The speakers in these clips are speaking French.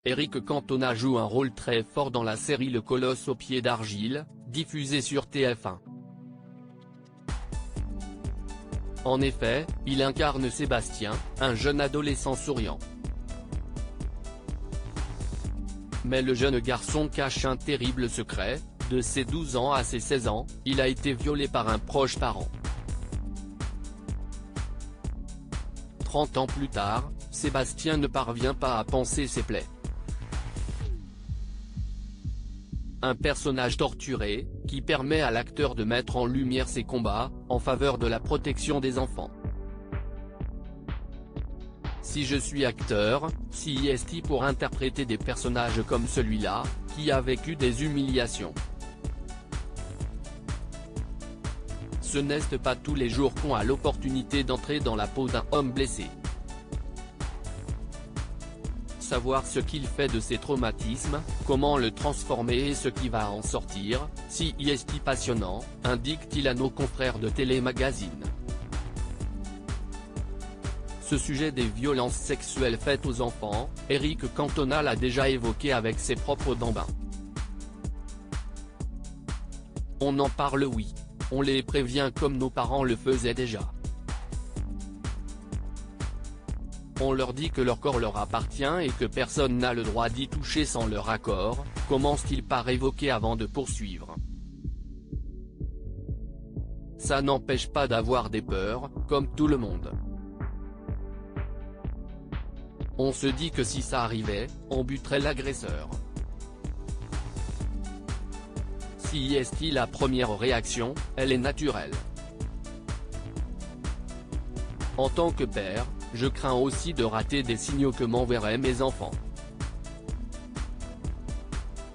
Eric Cantona joue un rôle très fort dans la série Le Colosse aux pieds d'argile, diffusée sur TF1. En effet, il incarne Sébastien, un jeune adolescent souriant. Mais le jeune garçon cache un terrible secret: de ses 12 ans à ses 16 ans, il a été violé par un proche parent. 30 ans plus tard, Sébastien ne parvient pas à panser ses plaies. Un personnage torturé, qui permet à l'acteur de mettre en lumière ses combats, en faveur de la protection des enfants. Si je suis acteur, si est-il pour interpréter des personnages comme celui-là, qui a vécu des humiliations. Ce n'est pas tous les jours qu'on a l'opportunité d'entrer dans la peau d'un homme blessé. Savoir ce qu'il fait de ses traumatismes, comment le transformer et ce qui va en sortir, si est passionnant, indique-t-il à nos confrères de Télémagazine. Ce sujet des violences sexuelles faites aux enfants, Eric Cantona l'a déjà évoqué avec ses propres bambins. On en parle, oui. On les prévient comme nos parents le faisaient déjà. On leur dit que leur corps leur appartient et que personne n'a le droit d'y toucher sans leur accord, commence-t-il par évoquer avant de poursuivre. Ça n'empêche pas d'avoir des peurs, comme tout le monde. On se dit que si ça arrivait, on buterait l'agresseur. Si est la première réaction, elle est naturelle. En tant que père, je crains aussi de rater des signaux que m'enverraient mes enfants.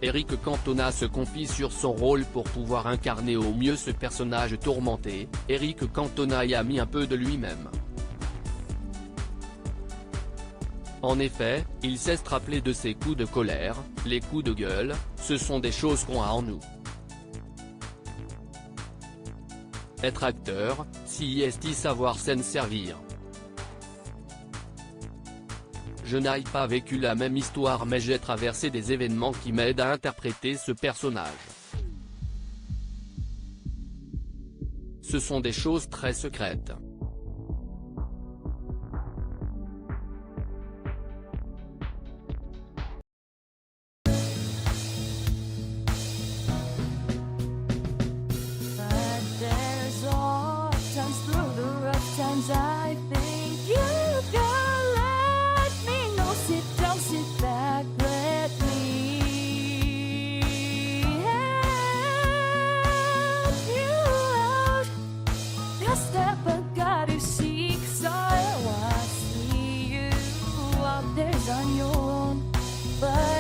Eric Cantona se confie sur son rôle pour pouvoir incarner au mieux ce personnage tourmenté. Eric Cantona y a mis un peu de lui-même. En effet, il sait se rappeler de ses coups de colère, les coups de gueule, ce sont des choses qu'on a en nous. Être acteur, si est savoir s'en servir. Je n'ai pas vécu la même histoire mais j'ai traversé des événements qui m'aident à interpréter ce personnage. Ce sont des choses très secrètes. I think you can let me know. Sit down, sit back, let me help you out. Just step got to seek, so I see you out there on your own, but